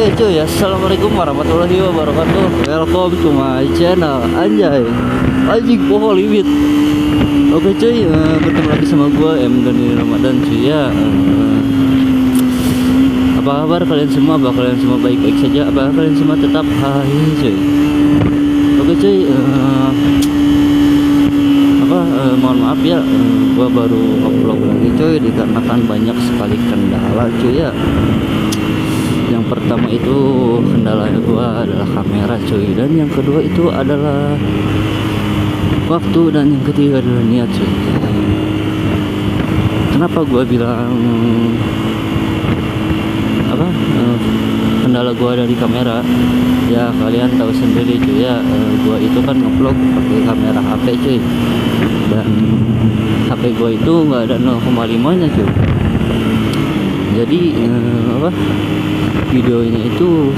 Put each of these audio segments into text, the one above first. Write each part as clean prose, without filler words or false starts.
Oke cuy, assalamualaikum warahmatullahi wabarakatuh. Welcome to my channel. Anjay, anjing pohon limit. Oke cuy, bertemu lagi sama gue M Dani Ramadan cuy ya. Apa kabar kalian semua? Apa kalian semua baik-baik saja? Apa kalian semua tetap hai cuy? Oke cuy, mohon maaf ya, gue baru nge-vlog lagi cuy dikarenakan banyak sekali kendala cuy ya. Yang pertama itu kendala gua adalah kamera cuy, dan yang kedua itu adalah waktu, dan yang ketiga adalah niat cuy. Kenapa gua bilang kendala gua ada di kamera? Ya kalian tahu sendiri cuy ya, gua itu kan nge-vlog pakai kamera HP cuy, dan HP gua itu nggak ada 0,5 nya cuy. Jadi videonya itu,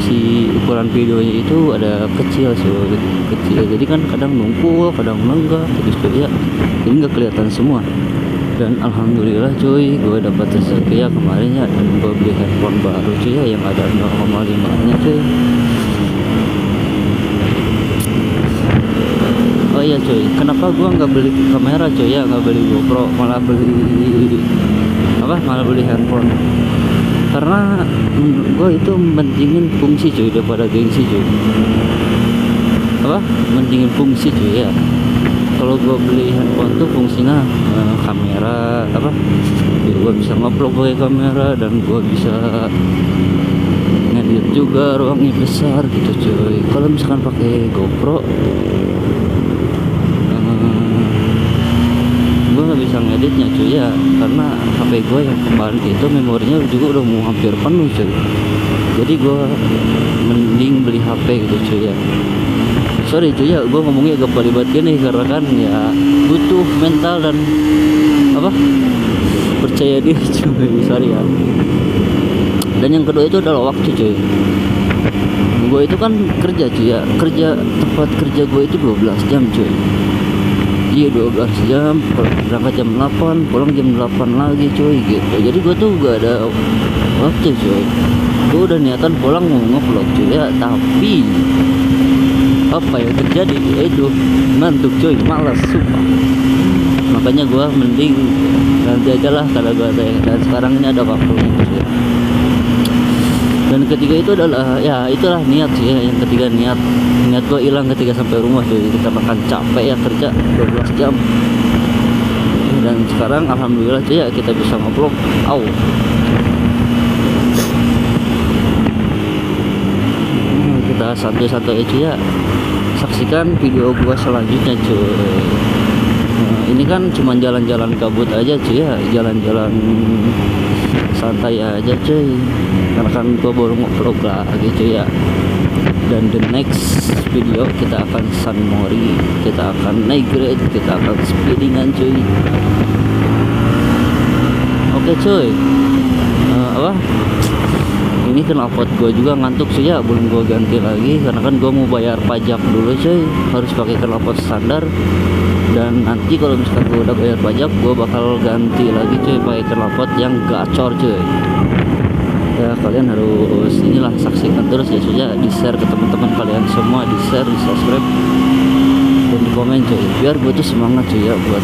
ukuran videonya itu ada kecil cuy, kecil. Jadi kan kadang nungkul, kadang enggak gitu cuy ya, jadi nggak kelihatan semua. Dan alhamdulillah cuy, gue dapat rezeki ya kemarin ya, dan gue beli handphone baru cuy ya yang ada 0,5 nya cuy. Oh iya cuy, kenapa gue nggak beli kamera cuy ya, nggak beli GoPro, malah beli handphone? Karena gue itu mentingin fungsi cuy daripada gengsi cuy. Mentingin fungsi cuy ya. Kalau gue beli handphone tuh fungsinya kamera gue bisa nge-vlog pakai kamera, dan gue bisa ngedit juga, ruangnya besar gitu cuy. Kalau misalkan pakai GoPro, gue nggak bisa ngeditnya cuy ya, karena HP gue yang kemarin itu memorinya juga udah mau hampir penuh cuy. Jadi gue mending beli HP gitu cuy ya. Sorry cuy ya, gue ngomongnya agak balibat gini karena kan ya butuh mental dan percaya diri cuy. Sorry ya. Dan yang kedua itu adalah waktu cuy. Gue itu kan kerja cuy ya, tempat kerja gue itu 12 jam cuy. Iya 12 jam, berangkat jam 8, pulang jam 8 lagi cuy gitu. Jadi gue tuh gak ada waktu cuy. Gue udah niatan pulang mau nge-vlog cuy ya, tapi apa yang terjadi? Itu ngantuk cuy, malas sumpah. Makanya gue mending nanti aja lah kalau gue ada. Dan sekarang ini ada waktunya cuy. Dan ketiga itu adalah ya itulah niat sih ya. Yang ketiga niat gue hilang ketika sampai rumah cuy. Kita makan capek ya kerja 12 jam. Dan sekarang alhamdulillah cuy ya kita bisa nge-vlog. Kita santai-santai cuy ya. Saksikan video gua selanjutnya cuy. Ini kan cuma jalan-jalan kabut aja cuy ya, jalan-jalan santai aja cuy, karena kan gua baru nge-vlog lagi cuy ya. Dan the next video kita akan San Mori, kita akan naik grade, kita akan speedingan cuy. Oke cuy, ini knalpot gue juga ngantuk cuy ya, belum gue ganti lagi karena kan gue mau bayar pajak dulu cuy, harus pakai knalpot standar. Dan nanti kalau misalkan gue udah bayar pajak, gue bakal ganti lagi cuy pakai knalpot yang gacor cuy. Ya kalian harus inilah, saksikan terus ya cuy ya, di share ke teman-teman kalian semua, di share, di subscribe, dan di komen cuy, biar gue tuh semangat cuy ya, buat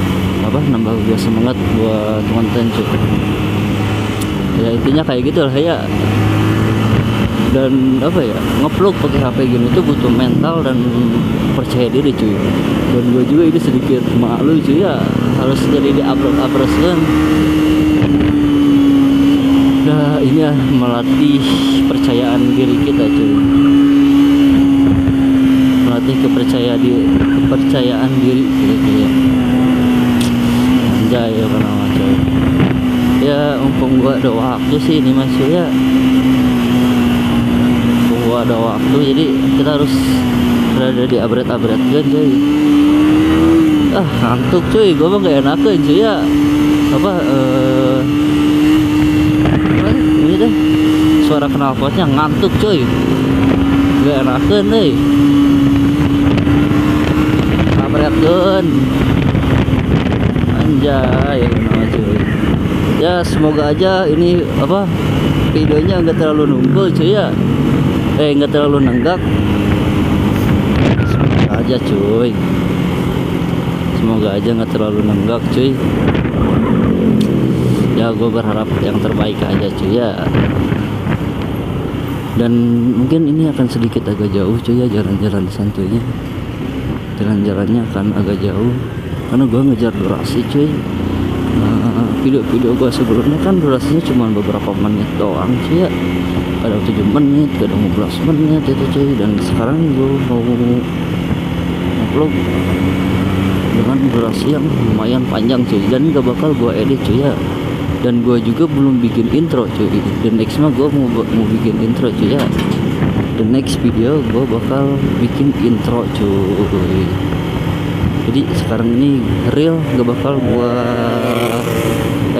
nambah gue semangat buat konten cuy. Ya intinya kayak gitu lah ya. Dan nge-vlog pakai HP gini tuh butuh mental dan percaya diri cuy. Dan gue juga ini sedikit malu cuy ya, harus jadi di upload kan. Nah ini ya melatih kepercayaan diri kita cuy, melatih kepercayaan diri gitu ya. Anjay ya kenapa cuy ya, mumpung gua ada waktu sih ini mas cuy ya, gua ada waktu, jadi kita harus berada di upgrade kan cuy. Ngantuk cuy, gua mah gak enakan cuy ya. Ini deh suara knalpotnya ngantuk cuy, gak enakan deh. Upgrade anjay kenapa cuy ya. Semoga aja ini videonya enggak terlalu nunggu cuy ya. nggak terlalu nenggak. Semoga aja cuy, semoga aja nggak terlalu nenggak cuy. Ya gue berharap yang terbaik aja cuy ya. Dan mungkin ini akan sedikit agak jauh cuy ya, jalan-jalan santuinya. Jalan-jalannya akan agak jauh karena gue ngejar durasi cuy. Video-video gue sebelumnya kan durasinya cuma beberapa menit doang cuy ya, kadang 7 menit, kadang 15 menit itu cuy. Dan sekarang gue mau upload dengan durasi yang lumayan panjang cuy, dan gak bakal gue edit cuy ya. Dan gue juga belum bikin intro cuy. The next mah gue mau bikin intro cuy ya. The next video gue bakal bikin intro cuy. Jadi sekarang ini real, gak bakal gue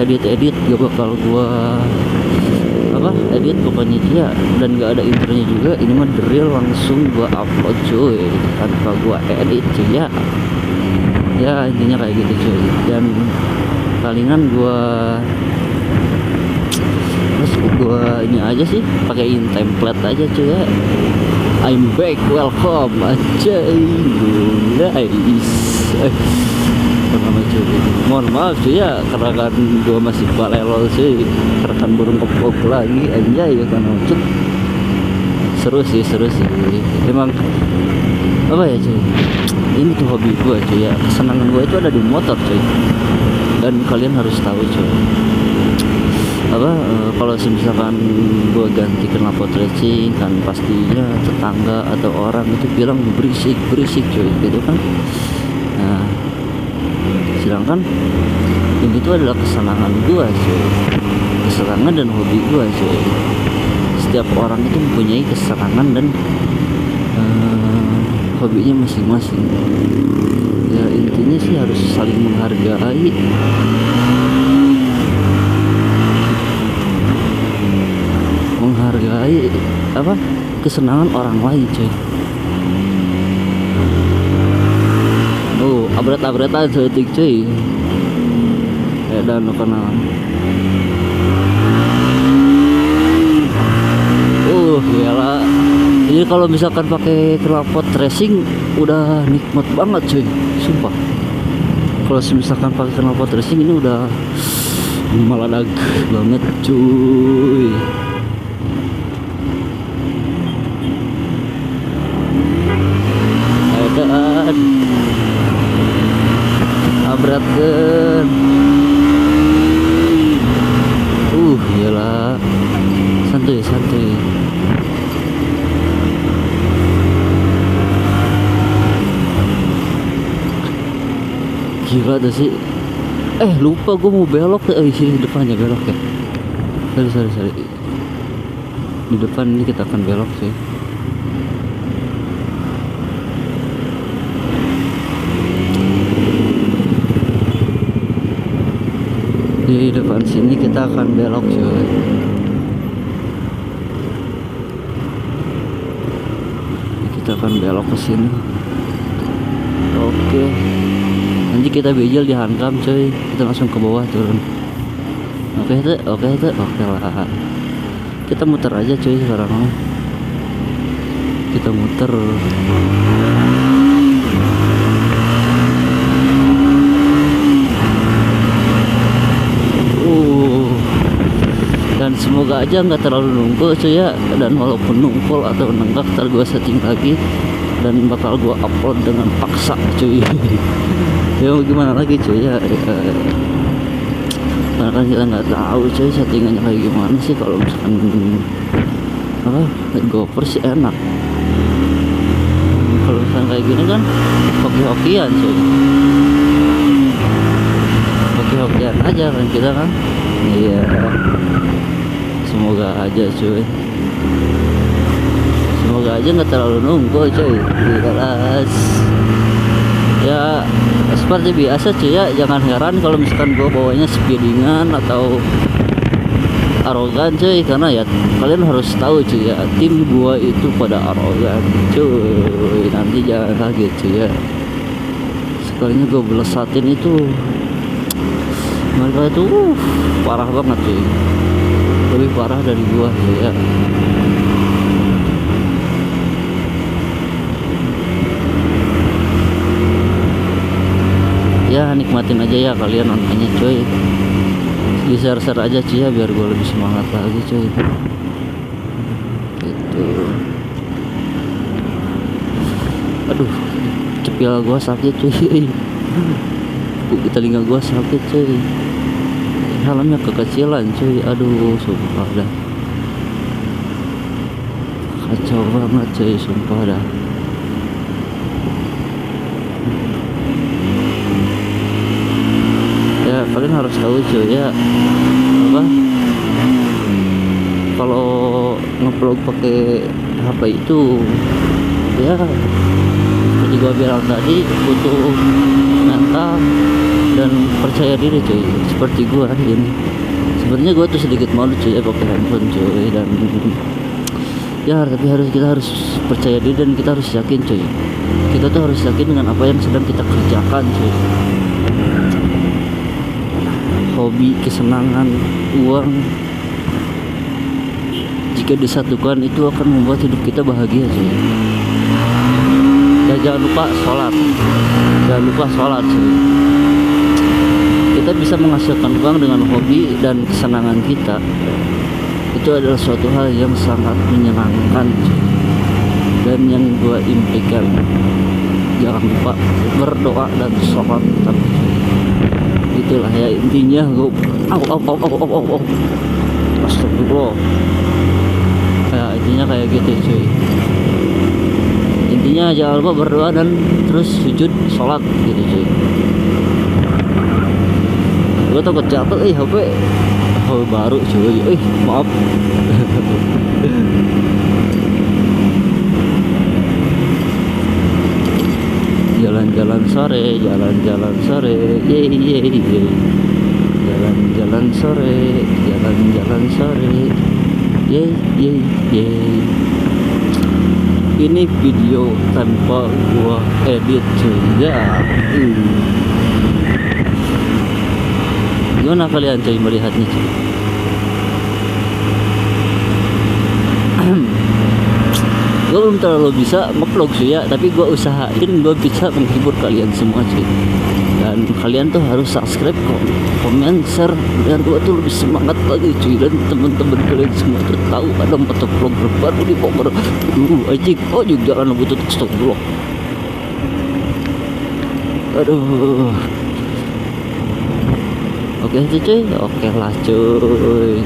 edit, gak bakal gue edit pokoknya ya. Dan gak ada intronya juga. Ini mah the real, langsung gue upload cuy tanpa gue edit cuy ya. Ya intinya kayak gitu cuy. Dan palingan gue ini aja sih, pakein template aja cuy ya. I'm back, welcome aja guys. Mohon maaf cuy ya, karena kan gue masih balelol sih, karena kan burung kepok lagi anjay ya kan. Seru sih emang apa ya cuy, ini tuh hobi gue cuy ya. Kesenangan gue itu ada di motor cuy, dan kalian harus tahu cuy kalau misalkan gue ganti knalpot racing kan, pastinya tetangga atau orang itu bilang berisik cuy gitu kan. Nah sedangkan ini tuh adalah kesenangan gue cuy, kesenangan dan hobi gue cuy. Setiap orang itu mempunyai kesenangan dan hobinya masing-masing ya. Intinya sih harus saling menghargai, kesenangan orang lain cuy. Abret-abretan setik cuy ya. Dan karena gila. Jadi kalau misalkan pakai knalpot racing udah nikmat banget cuy, sumpah. Kalau misalkan pakai knalpot racing ini udah maladag banget cuy. Edan abratkeun. Gila. Santuy. Gila tuh sih. Lupa gue mau belok ke sini depannya, belok ya. Sorry. Di depan ini kita akan belok sih. Di depan sini kita akan belok cuy. Kita akan belok ke sini. Oke. Nanti kita bejel dihantam cuy. Kita langsung ke bawah turun. Oke lah. Kita muter aja cuy sekarang. Kita muter. Dan semoga aja nggak terlalu nunggu cuy ya. Dan walaupun nungkul atau nenggak, ntar gue setting lagi dan bakal gue upload dengan paksa cuy. Ya gimana lagi cuy ya. Karena kan kita nggak tahu cuy settingannya kayak gimana sih. Kalau misalkan GoPro sih enak. Kalau misalkan kayak gini kan hoki-hokian cuy. Hoki-hokian aja kan kita kan. Iya. Semoga aja cuy, semoga aja nggak terlalu nunggu cuy. Jelas ya, seperti biasa cuy ya. Jangan heran kalau misalkan gue bawanya speedingan atau arogan cuy, karena ya kalian harus tahu cuy ya, tim gua itu pada arogan cuy. Nanti jangan kaget cuy ya, sekalinya gue belesatin itu mereka itu parah banget cuy, lebih parah dari gua ya. ya nikmatin aja ya kalian nontonnya cuy, di share aja cuy ya biar gue lebih semangat lagi cuy gitu. Aduh cepil gue sakit cuy, telinga gue sakit cuy, helmnya kekecilan cuy, aduh sumpah dah kacau banget cuy, sumpah dah. Ya kalian harus tahu cuy ya, apa kalau ngevlog pakai HP itu ya seperti gua bilang tadi butuh mental dan percaya diri cuy, seperti gua ini. Sebenarnya gua tuh sedikit malu cuy ya pakai handphone cuy, dan ya tapi kita harus percaya diri dan kita harus yakin cuy. Kita tuh harus yakin dengan apa yang sedang kita kerjakan cuy. Hobi, kesenangan, uang jika disatukan itu akan membuat hidup kita bahagia cuy. Ya jangan lupa sholat cuy. Kita bisa menghasilkan uang dengan hobi dan kesenangan kita. Itu adalah suatu hal yang sangat menyenangkan cuy. Dan yang gua impikan, jangan lupa berdoa dan sholat tetap cuy. Itulah ya intinya. Gua astagfirullah. Ya intinya kayak gitu cuy. Intinya jangan lupa berdoa dan terus sujud sholat gitu cuy. Gue takut jatuh HP baru cuy, maaf. Jalan-jalan sore, jalan-jalan sore, ye ye ye. Jalan-jalan sore, jalan-jalan sore, ye ye ye. Ini video tanpa gua edit cuy ya. Gimana kalian cuy melihatnya cuy? Gue belum terlalu bisa nge-vlog cuy ya, tapi gue usahain gue bisa menghibur kalian semua cuy. Dan kalian tuh harus subscribe, komen, share biar gue tuh lebih semangat lagi cuy. Dan teman-teman kalian semua tuh tahu ada motovlog baru di Bogor. Anjing, oh juga jalan butuh stop dulu. Aduh. Oke cuy, oke lah cuy.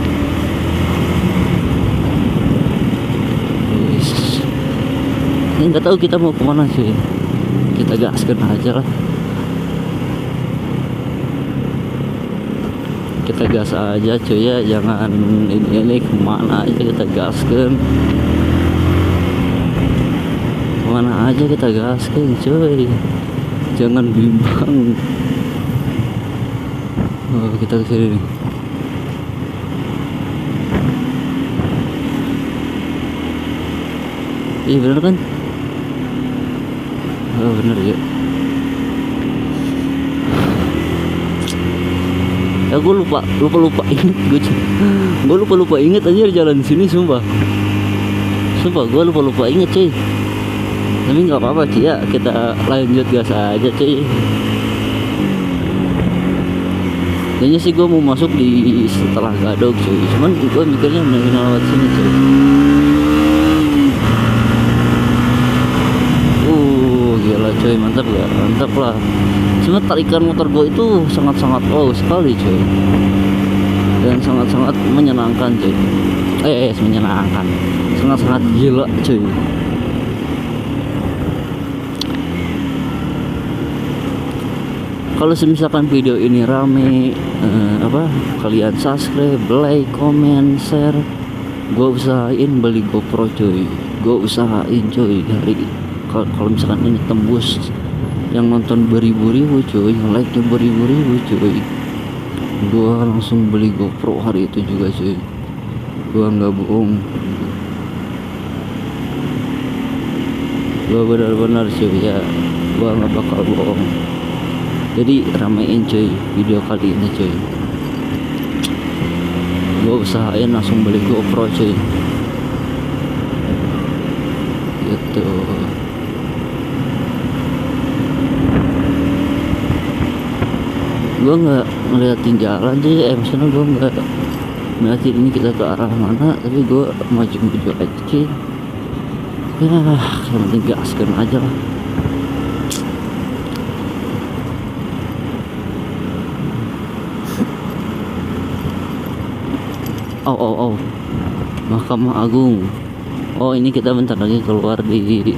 Ini nggak tahu kita mau kemana cuy, kita gaskan aja lah. Kita gas aja cuy ya, jangan ini kemana aja kita gaskan, kemana aja kita gaskan cuy, jangan bimbang. Oh, kita kesini nih. Iya bener kan? Oh bener ya. Ya gue lupa inget gue lupa inget aja jalan sini sumpah gue lupa inget cuy. Tapi nggak apa-apa cuy ya, kita lanjut gas aja cuy. Kayaknya sih gue mau masuk di setelah Gadok cuy, cuman gue mikirnya mending lewat sini cuy. Gila cuy, mantap gak? Mantap lah. Cuma tarikan motor gue itu sangat-sangat wow sekali cuy, dan sangat-sangat menyenangkan cuy. Menyenangkan, sangat-sangat gila cuy. Kalau misalkan video ini rame, kalian subscribe, like, comment, share, gue usahain beli GoPro cuy. Gue usahain cuy dari kalau misalkan ini tembus yang nonton beribu-ribu cuy, yang like nya beribu-ribu cuy, gua langsung beli GoPro hari itu juga cuy. Gua nggak bohong, gua benar-benar cuy ya, gua nggak bakal bohong. Jadi ramein cuy video kali ini cuy. Gua usahain langsung beli GoPro cuy gitu. gue nggak ngeliatin jalan sih, maksudnya gue nggak ngeliatin ini kita ke arah mana, tapi gue maju aja sih ya, yang penting gaskan aja lah. Oh, Mahkamah Agung. Oh, ini kita bentar lagi keluar di ini.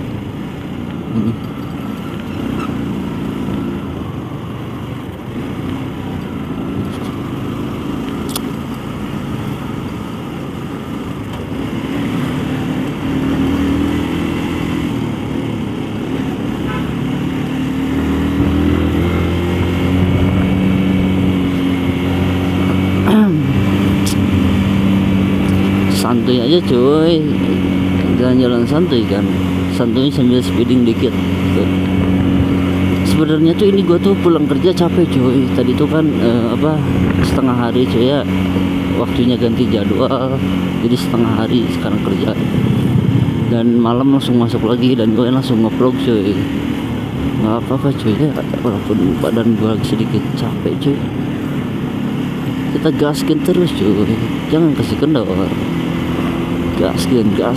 Santuy aja cuy, jalan-jalan santuy kan, santuy sambil speeding dikit tuh. Sebenarnya tuh ini gue tuh pulang kerja capek cuy, tadi tuh kan setengah hari cuy ya, waktunya ganti jadwal, jadi setengah hari sekarang kerja, dan malam langsung masuk lagi dan gue langsung nge-vlog cuy. Nggak apa-apa cuy ya, walaupun badan gue lagi sedikit capek cuy, kita gaskin terus cuy, jangan kasih kendor. Gaskan cuy.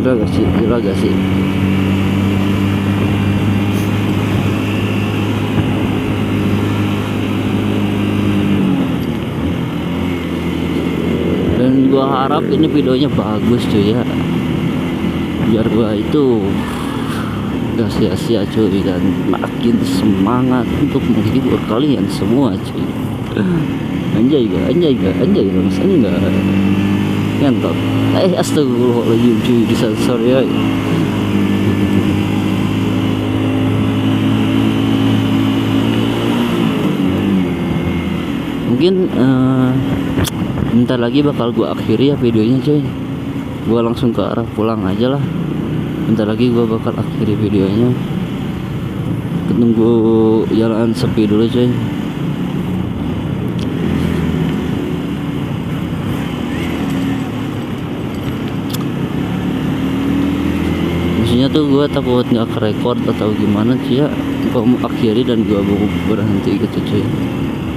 Gila gak sih? Dan gua harap ini videonya bagus cuy ya, biar gua itu gak sia-sia cuy, dan makin semangat untuk menghibur kalian semua cuy. Anjay mas, enggak ngentot. Astagfirullahaladzim cuy, disensor ya. Mungkin bentar lagi bakal gua akhiri ya videonya cuy, gua langsung ke arah pulang aja lah. Bentar lagi gue bakal akhiri videonya. Tunggu jalan sepi dulu coy. Maksudnya tuh gue takut nggak kerekord atau gimana sih ya, gue mau akhiri dan gue mau berhenti gitu cuy.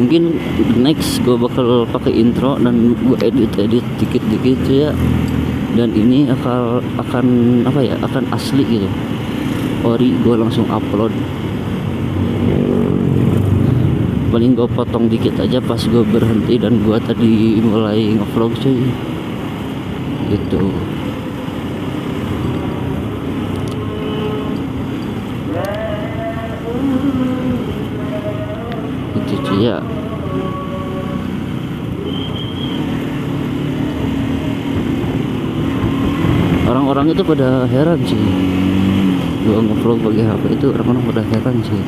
Mungkin next gue bakal pakai intro dan gue edit dikit-dikit cuy ya, dan ini akan asli gitu, ori gue langsung upload. Paling gue potong dikit aja pas gue berhenti dan gue tadi mulai nge-vlog cuy gitu. Itu cuy ya. Orang-orang itu pada heran sih, gua nge-vlog pakai HP itu, orang-orang pada heran sih,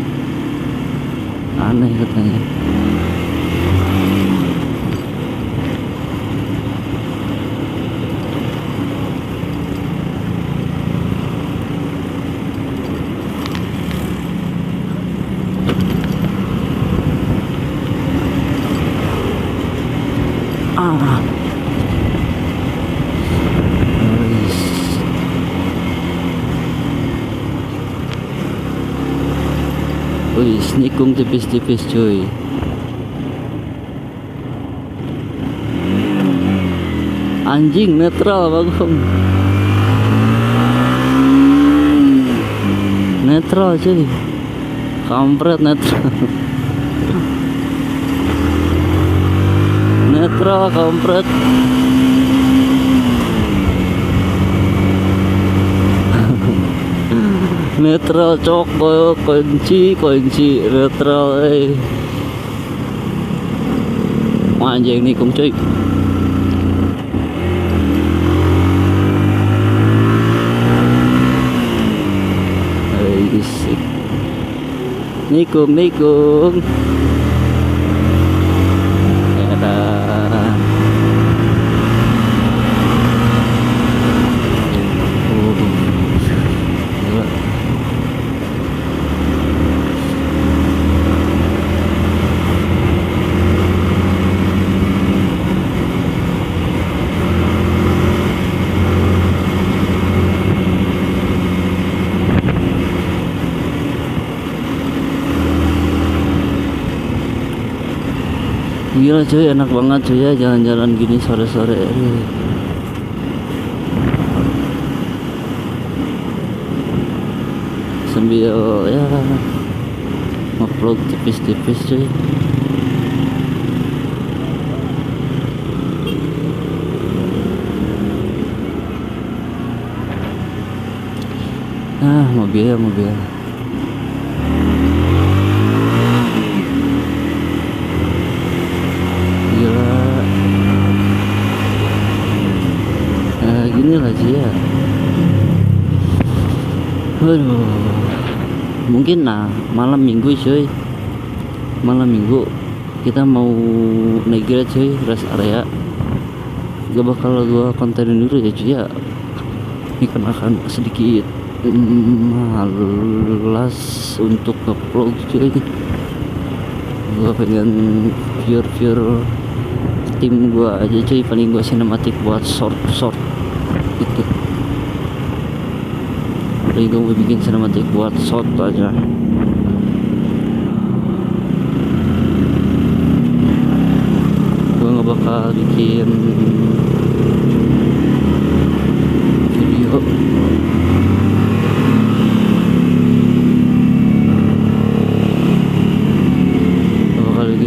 aneh katanya. Wih, nikung tipis-tipis cuy. Anjing netral bagong. Netral cuy. Kampret netral. Netral kampret. Netral cok, kunci netral anjing nikung cuy. Isik nikung Gila cuy, enak banget cuy ya jalan-jalan gini sore-sore. Sambil ya ngupload tipis-tipis cuy. Mobil. Gila. Gini lah sih ya. Aduh. Mungkin malam minggu cuy. Malam minggu kita mau naik Grab cuy, rest area. Gak bakal gua kontenin dulu ya cuy ya. Ini kan akan sedikit malas untuk upload cuy. Gua pengen pure tim gua aja cuy, paling gua sinematik buat short gitu. Paling gua mau bikin sinematik buat short aja. Gua nggak bakal bikin video.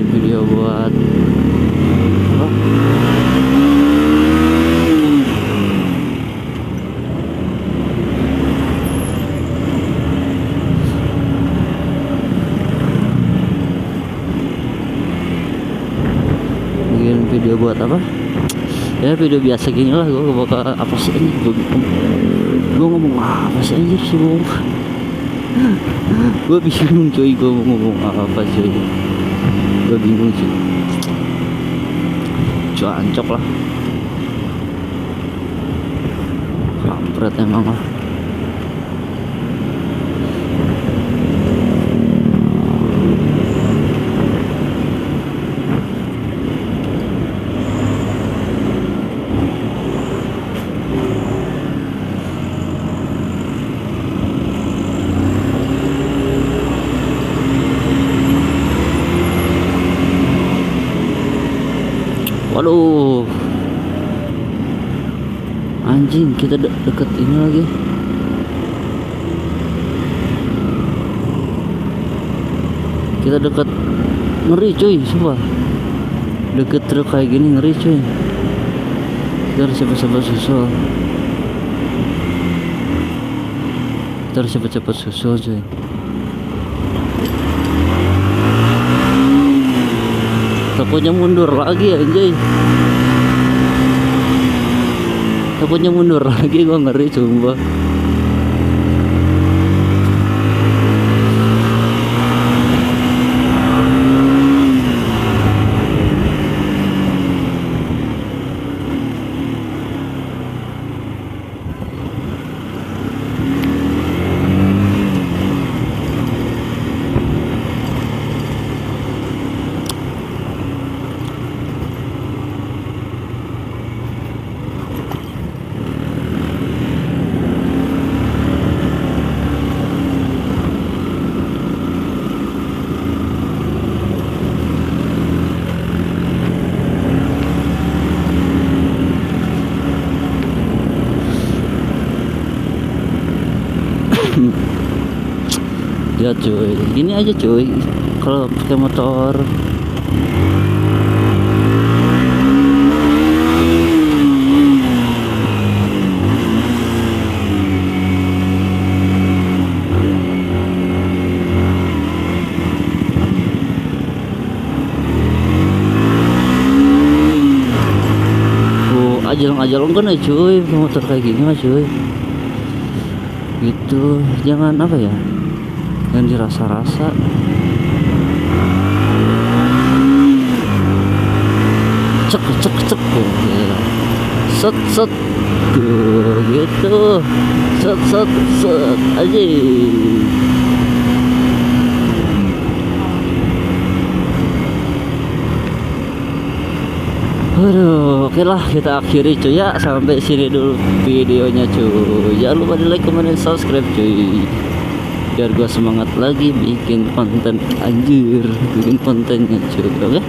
Video buat bikin video buat apa ya, video biasa gini lah. Gue bakal apa sih ini, gue ngomong apa sih anjir sih gue bingung cuy, gue mau ngomong apa cuy, gue bingung cuy. Cuancok lah, kampret emang lah. Waduh, anjing, kita deket ini lagi. Kita deket, ngeri cuy, sumpah. Deket truk kayak gini ngeri cuy. Kita harus cepet-cepet susul. Cuy. Takutnya mundur lagi anjay. Takutnya mundur lagi, gua ngeri sumpah. Ya cuy, gini aja cuy kalau pakai motor. Ajalan kan ya cuy, motor kayak gini mah cuy. Gitu, jangan apa ya, jangan dirasa-rasa. Cek ya. Set tuh, gitu. Set aja. Aduh, oke lah, kita akhiri cuy ya. Sampai sini dulu videonya cuy. Jangan lupa di like, comment, dan subscribe cuy, biar gua semangat lagi bikin konten, anjir, bikin kontennya cuy. Oke.